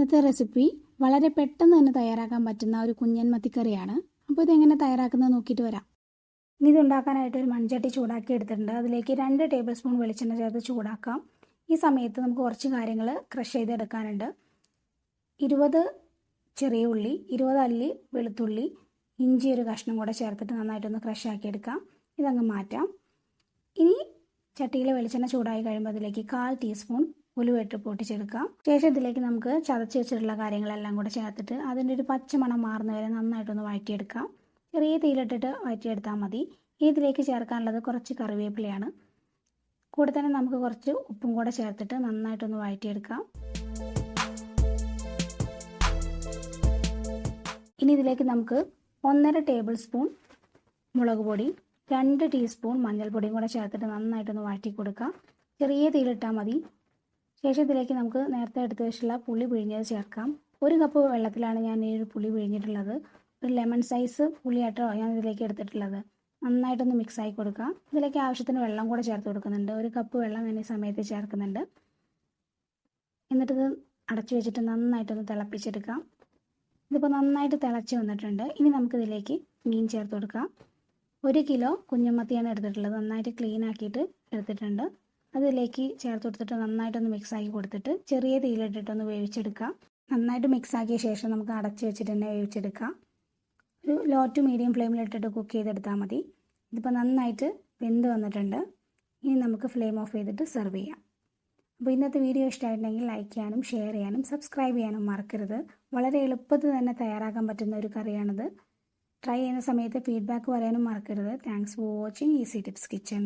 ഇന്നത്തെ റെസിപ്പി വളരെ പെട്ടെന്ന് തന്നെ തയ്യാറാക്കാൻ പറ്റുന്ന ഒരു കുഞ്ഞൻ മത്തിക്കറിയാണ്. അപ്പോൾ ഇതെങ്ങനെ തയ്യാറാക്കുന്നത് നോക്കിയിട്ട് വരാം. ഇനി ഇതുണ്ടാക്കാനായിട്ട് ഒരു മൺചട്ടി ചൂടാക്കി എടുത്തിട്ടുണ്ട്. അതിലേക്ക് 2 ടേബിൾ സ്പൂൺ വെളിച്ചെണ്ണ ചേർത്ത് ചൂടാക്കാം. ഈ സമയത്ത് നമുക്ക് കുറച്ച് കാര്യങ്ങൾ ക്രഷ് ചെയ്തെടുക്കാനുണ്ട്. 20 ചെറിയ ഉള്ളി, 20 അല്ലി വെളുത്തുള്ളി, ഇഞ്ചി ഒരു കഷ്ണം കൂടെ ചേർത്തിട്ട് നന്നായിട്ടൊന്ന് ക്രഷ് ആക്കി എടുക്കാം. ഇതങ്ങ് മാറ്റാം. ഇനി ചട്ടിയിലെ വെളിച്ചെണ്ണ ചൂടായി കഴിയുമ്പോൾ അതിലേക്ക് 1/4 ടീസ്പൂൺ ഉലുവയിട്ട് പൊട്ടിച്ചെടുക്കാം. ശേഷം ഇതിലേക്ക് നമുക്ക് ചതച്ച് വെച്ചിട്ടുള്ള കാര്യങ്ങളെല്ലാം കൂടെ ചേർത്തിട്ട് അതിൻ്റെ ഒരു പച്ചമണം മാറുന്ന വരെ നന്നായിട്ടൊന്ന് വഴറ്റിയെടുക്കാം. ചെറിയ തീയിലിട്ടിട്ട് വഴറ്റിയെടുത്താൽ മതി. ഇതിലേക്ക് ചേർക്കാനുള്ളത് കുറച്ച് കറിവേപ്പിലയാണ്. കൂടെ തന്നെ നമുക്ക് കുറച്ച് ഉപ്പും കൂടെ ചേർത്തിട്ട് നന്നായിട്ടൊന്ന് വഴറ്റിയെടുക്കാം. ഇനി ഇതിലേക്ക് നമുക്ക് 1.5 ടേബിൾ സ്പൂൺ മുളക് പൊടി, 2 ടീസ്പൂൺ മഞ്ഞൾപ്പൊടിയും കൂടെ ചേർത്തിട്ട് നന്നായിട്ടൊന്ന് വഴറ്റി കൊടുക്കാം. ചെറിയ തീയിലിട്ടാൽ മതി. ശേഷം ഇതിലേക്ക് നമുക്ക് നേരത്തെ എടുത്ത് വെച്ചിട്ടുള്ള പുളി പിഴിഞ്ഞത് ചേർക്കാം. 1 കപ്പ് വെള്ളത്തിലാണ് ഞാൻ ഈ ഒരു പുളി പിഴിഞ്ഞിട്ടുള്ളത്. ഒരു ലെമൺ സൈസ് പുളിയാട്ടോ ഞാൻ ഇതിലേക്ക് എടുത്തിട്ടുള്ളത്. നന്നായിട്ടൊന്ന് മിക്സ് ആക്കി കൊടുക്കാം. ഇതിലേക്ക് ആവശ്യത്തിന് വെള്ളം കൂടെ ചേർത്ത് കൊടുക്കുന്നുണ്ട്. 1 കപ്പ് വെള്ളം ഞാൻ ഈ സമയത്ത് ചേർക്കുന്നുണ്ട്. എന്നിട്ടിത് അടച്ചു വെച്ചിട്ട് നന്നായിട്ടൊന്ന് തിളപ്പിച്ചെടുക്കാം. ഇതിപ്പോൾ നന്നായിട്ട് തിളച്ച് വന്നിട്ടുണ്ട്. ഇനി നമുക്കിതിലേക്ക് മീൻ ചേർത്ത് കൊടുക്കാം. 1 കിലോ കുഞ്ഞമത്തിയാണ് എടുത്തിട്ടുള്ളത്. നന്നായിട്ട് ക്ലീൻ ആക്കിയിട്ട് എടുത്തിട്ടുണ്ട്. അതിലേക്ക് ചേർത്ത് കൊടുത്തിട്ട് നന്നായിട്ടൊന്ന് മിക്സ് ആക്കി കൊടുത്തിട്ട് ചെറിയ തീയിലിട്ടിട്ടൊന്ന് വേവിച്ചെടുക്കാം. നന്നായിട്ട് മിക്സ് ആക്കിയ ശേഷം നമുക്ക് അടച്ച് വെച്ചിട്ട് തന്നെ വേവിച്ചെടുക്കാം. ഒരു ലോ ടു മീഡിയം ഫ്ലെയിമിലിട്ടിട്ട് കുക്ക് ചെയ്തെടുത്താൽ മതി. ഇതിപ്പോൾ നന്നായിട്ട് വെന്ത് വന്നിട്ടുണ്ട്. ഇനി നമുക്ക് ഫ്ലെയിം ഓഫ് ചെയ്തിട്ട് സെർവ് ചെയ്യാം. അപ്പോൾ ഇന്നത്തെ വീഡിയോ ഇഷ്ടമായിട്ടുണ്ടെങ്കിൽ ലൈക്ക് ചെയ്യാനും ഷെയർ ചെയ്യാനും സബ്സ്ക്രൈബ് ചെയ്യാനും മറക്കരുത്. വളരെ എളുപ്പത്തിൽ തന്നെ തയ്യാറാക്കാൻ പറ്റുന്ന ഒരു കറിയാണിത്. ട്രൈ ചെയ്യുന്ന സമയത്ത് ഫീഡ്ബാക്ക് പറയാനും മറക്കരുത്. Thanks for watching easy tips kitchen.